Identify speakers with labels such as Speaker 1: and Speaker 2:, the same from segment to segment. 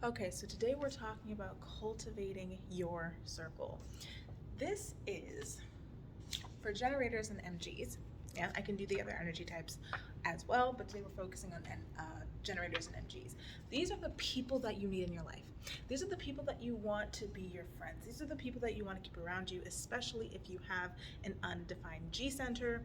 Speaker 1: Okay, so today we're talking about cultivating your circle. This is for generators and MGs. Yeah, I can do the other energy types as well, but today we're focusing on generators and MGs. These are the people that you need in your life. These are the people that you want to be your friends. These are the people that you want to keep around you, especially if you have an undefined G center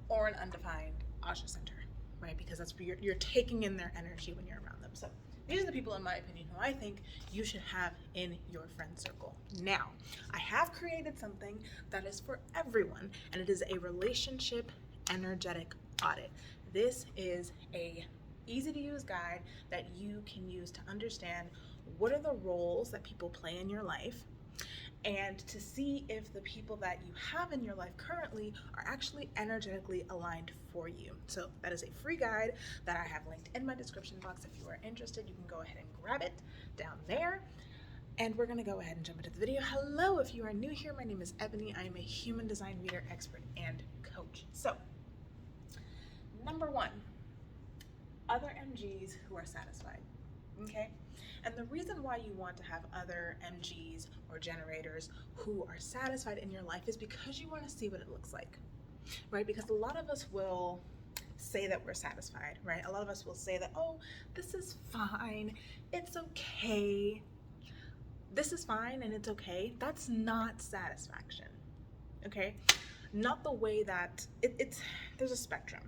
Speaker 1: or an undefined Asha center, right? Because that's where you're taking in their energy when you're around them. So these are the people, in my opinion, who I think you should have in your friend circle. Now, I have created something that is for everyone, and it is a relationship energetic audit. This is a easy to use guide that you can use to understand what are the roles that people play in your life, and to see if the people that you have in your life currently are actually energetically aligned for you. So that is a free guide that I have linked in my description box. If you are interested, you can go ahead and grab it down there. And we're gonna go ahead and jump into the video. Hello, if you are new here, my name is Ebony. I am a human design reader, expert, and coach. So, number one, other MGs who are satisfied. Okay? And the reason why you want to have other MGs or generators who are satisfied in your life is because you want to see what it looks like, right? Because a lot of us will say that we're satisfied, right? A lot of us will say that, oh, this is fine, it's okay, this is fine and it's okay. That's not satisfaction, okay? Not the way that there's a spectrum,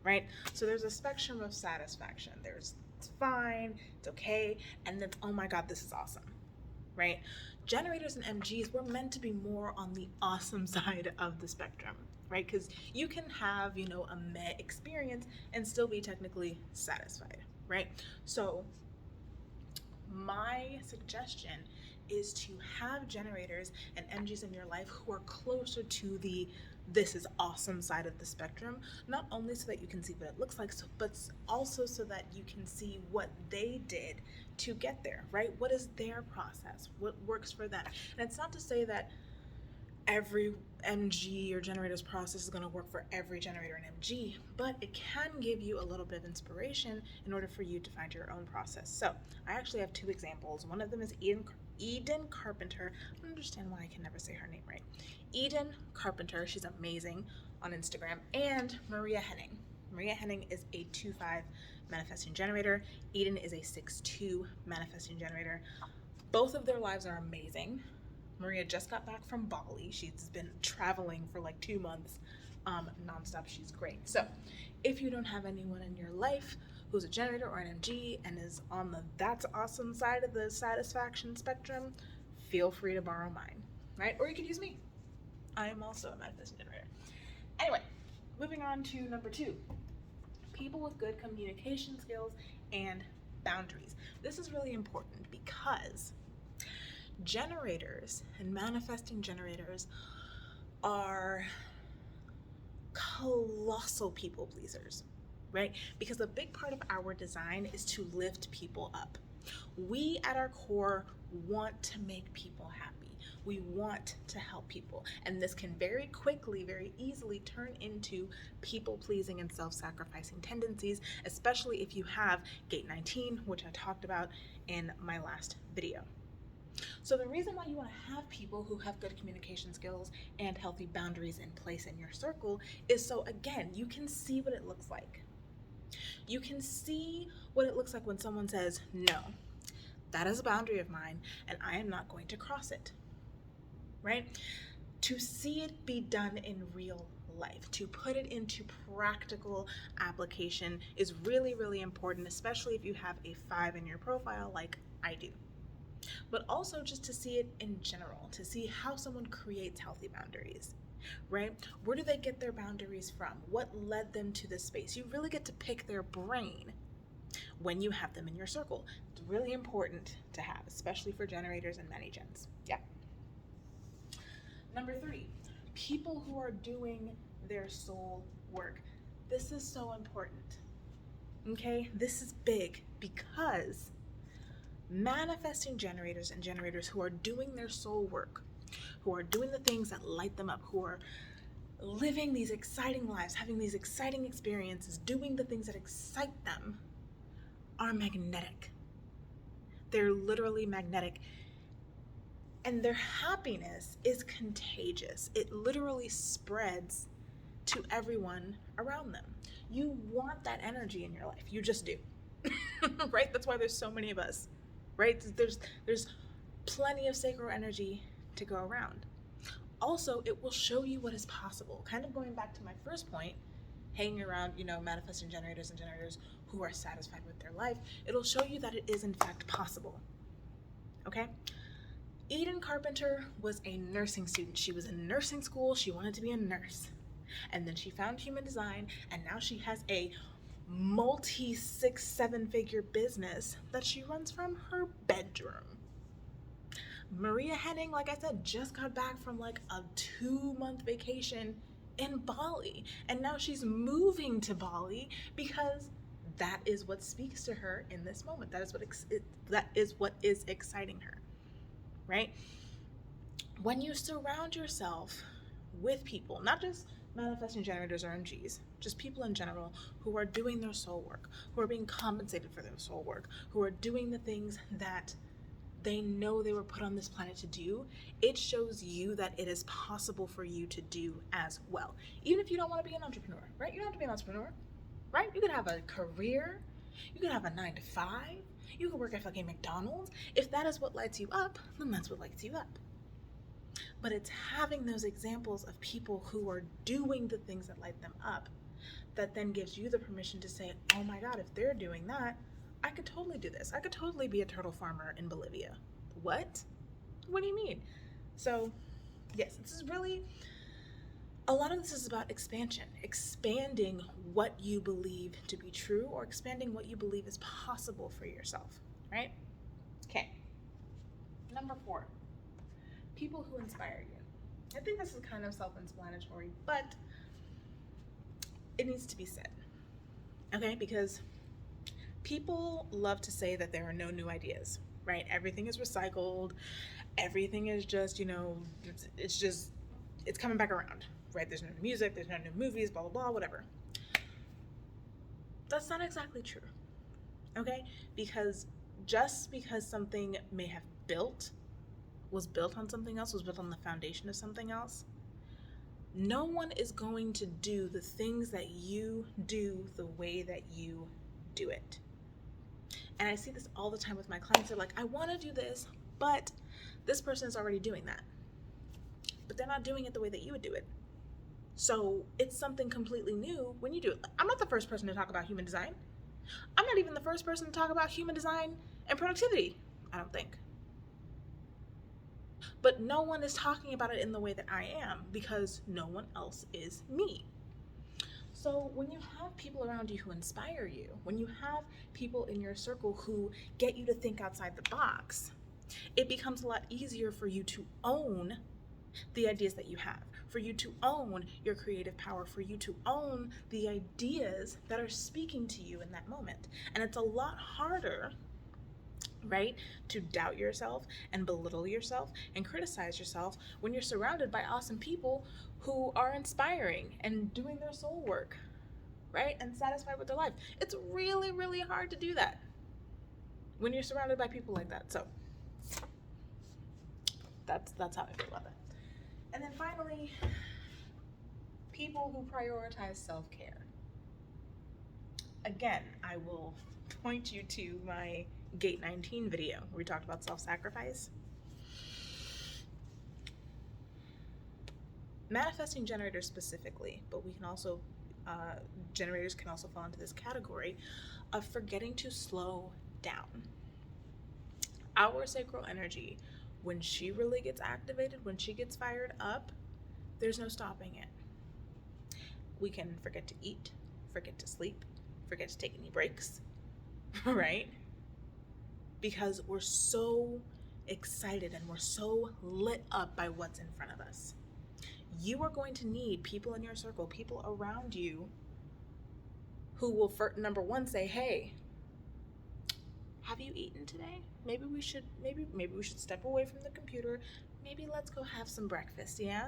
Speaker 1: right? So there's a spectrum of satisfaction. There's it's fine, it's okay, and then oh my god, this is awesome, right? Generators and MGs were meant to be more on the awesome side of the spectrum, right? Because you can have, a meh experience and still be technically satisfied, right? So my suggestion is to have generators and MGs in your life who are closer to the this is awesome side of the spectrum, not only so that you can see what it looks like, but also so that you can see what they did to get there, right? What is their process? What works for them? And it's not to say that every MG or generator's process is going to work for every generator and MG, but it can give you a little bit of inspiration in order for you to find your own process. So I actually have two examples. One of them is Eden Carpenter. I don't understand why I can never say her name right. Eden Carpenter, she's amazing on Instagram, and Maria Henning. Maria Henning is a 2-5 manifesting generator. Eden is a 6-2 manifesting generator. Both of their lives are amazing. Maria just got back from Bali. She's been traveling for like 2 months nonstop. She's great. So if you don't have anyone in your life who's a generator or an MG and is on the that's awesome side of the satisfaction spectrum, feel free to borrow mine, right? Or you could use me. I am also a manifesting generator. Anyway, moving on to number two, people with good communication skills and boundaries. This is really important because generators and manifesting generators are colossal people pleasers, right? Because a big part of our design is to lift people up. We at our core want to make people happy. We want to help people. And this can very quickly, very easily turn into people pleasing and self-sacrificing tendencies, especially if you have gate 19, which I talked about in my last video. So the reason why you want to have people who have good communication skills and healthy boundaries in place in your circle is so, again, you can see what it looks like. You can see what it looks like when someone says, no, that is a boundary of mine and I am not going to cross it, right? To see it be done in real life, to put it into practical application is really, really important, especially if you have a 5 in your profile like I do. But also just to see it in general, to see how someone creates healthy boundaries, right? Where do they get their boundaries from? What led them to this space? You really get to pick their brain when you have them in your circle. It's really important to have, especially for generators and many gens. Yeah. Number 3, people who are doing their soul work. This is so important, okay? This is big because manifesting generators and generators who are doing their soul work, who are doing the things that light them up, who are living these exciting lives, having these exciting experiences, doing the things that excite them, are magnetic. They're literally magnetic. And their happiness is contagious. It literally spreads to everyone around them. You want that energy in your life. You just do. Right? That's why there's so many of us. Right? There's plenty of sacral energy to go around. Also, it will show you what is possible. Kind of going back to my first point, hanging around, manifesting generators and generators who are satisfied with their life, it'll show you that it is in fact possible. Okay? Eden Carpenter was a nursing student. She was in nursing school. She wanted to be a nurse. And then she found human design, and now she has a multi 6-7 figure business that she runs from her bedroom. Maria Henning, like I said, just got back from like a 2-month vacation in Bali, and now she's moving to Bali because that is what speaks to her in this moment. That is what is exciting her, right? When you surround yourself with people, not just manifesting generators or MGs, just people in general who are doing their soul work, who are being compensated for their soul work, who are doing the things that they know they were put on this planet to do, it shows you that it is possible for you to do as well. Even if you don't want to be an entrepreneur, right? You don't have to be an entrepreneur, right? You could have a career, you could have a 9-to-5, you could work at fucking McDonald's. If that is what lights you up, then that's what lights you up. But it's having those examples of people who are doing the things that light them up that then gives you the permission to say, oh my God, if they're doing that, I could totally do this. I could totally be a turtle farmer in Bolivia. What? What do you mean? So yes, this is really, a lot of this is about expansion, expanding what you believe to be true or expanding what you believe is possible for yourself, right? Okay. Number 4, people who inspire you. I think this is kind of self-explanatory, but it needs to be said, okay? Because people love to say that there are no new ideas, right? Everything is recycled. Everything is just, it's coming back around, right? There's no new music, there's no new movies, blah, blah, blah, whatever. That's not exactly true, okay? Because just because something may have was built on something else, was built on the foundation of something else, no one is going to do the things that you do the way that you do it. And I see this all the time with my clients. They're like, I want to do this, but this person is already doing that. But they're not doing it the way that you would do it. So it's something completely new when you do it. I'm not the first person to talk about human design. I'm not even the first person to talk about human design and productivity, I don't think. But no one is talking about it in the way that I am because no one else is me. So when you have people around you who inspire you, when you have people in your circle who get you to think outside the box, it becomes a lot easier for you to own the ideas that you have, for you to own your creative power, for you to own the ideas that are speaking to you in that moment. And it's a lot harder, right, to doubt yourself and belittle yourself and criticize yourself when you're surrounded by awesome people who are inspiring and doing their soul work, right, and satisfied with their life. It's really, really hard to do that when you're surrounded by people like that. So that's how I feel about that. And then finally, people who prioritize self-care. Again, I will point you to my Gate 19 video where we talked about self-sacrifice. Manifesting generators specifically, but we can also, generators can also fall into this category of forgetting to slow down. Our sacral energy, when she really gets activated, when she gets fired up, there's no stopping it. We can forget to eat, forget to sleep, forget to take any breaks, right? Because we're so excited and we're so lit up by what's in front of us. You are going to need people in your circle, people around you who will, number one, say, hey, have you eaten today? Maybe we should step away from the computer. Maybe let's go have some breakfast, yeah?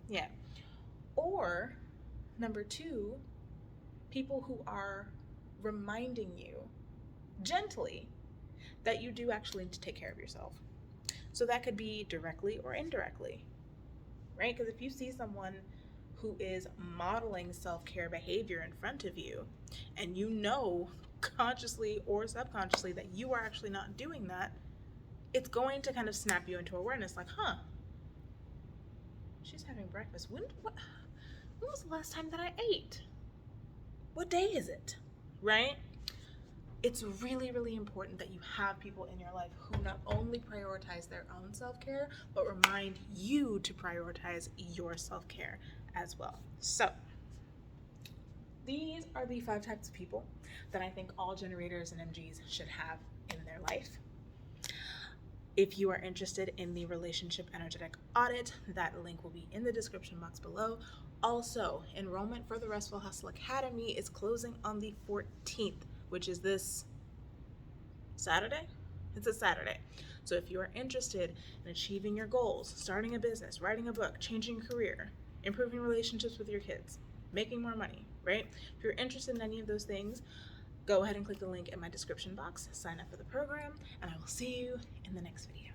Speaker 1: Yeah. Or number 2, people who are reminding you gently that you do actually need to take care of yourself. So that could be directly or indirectly, right? Because if you see someone who is modeling self-care behavior in front of you, and you know consciously or subconsciously that you are actually not doing that, it's going to kind of snap you into awareness, like, huh, she's having breakfast. When was the last time that I ate? What day is it? Right? It's really, really important that you have people in your life who not only prioritize their own self-care, but remind you to prioritize your self-care as well. So, these are the 5 types of people that I think all generators and MGs should have in their life. If you are interested in the relationship energetic audit, that link will be in the description box below. Also, enrollment for the Restful Hustle Academy is closing on the 14th, which is this Saturday? It's a Saturday. So if you are interested in achieving your goals, starting a business, writing a book, changing your career, improving relationships with your kids, making more money, right? If you're interested in any of those things, go ahead and click the link in my description box, sign up for the program, and I will see you in the next video.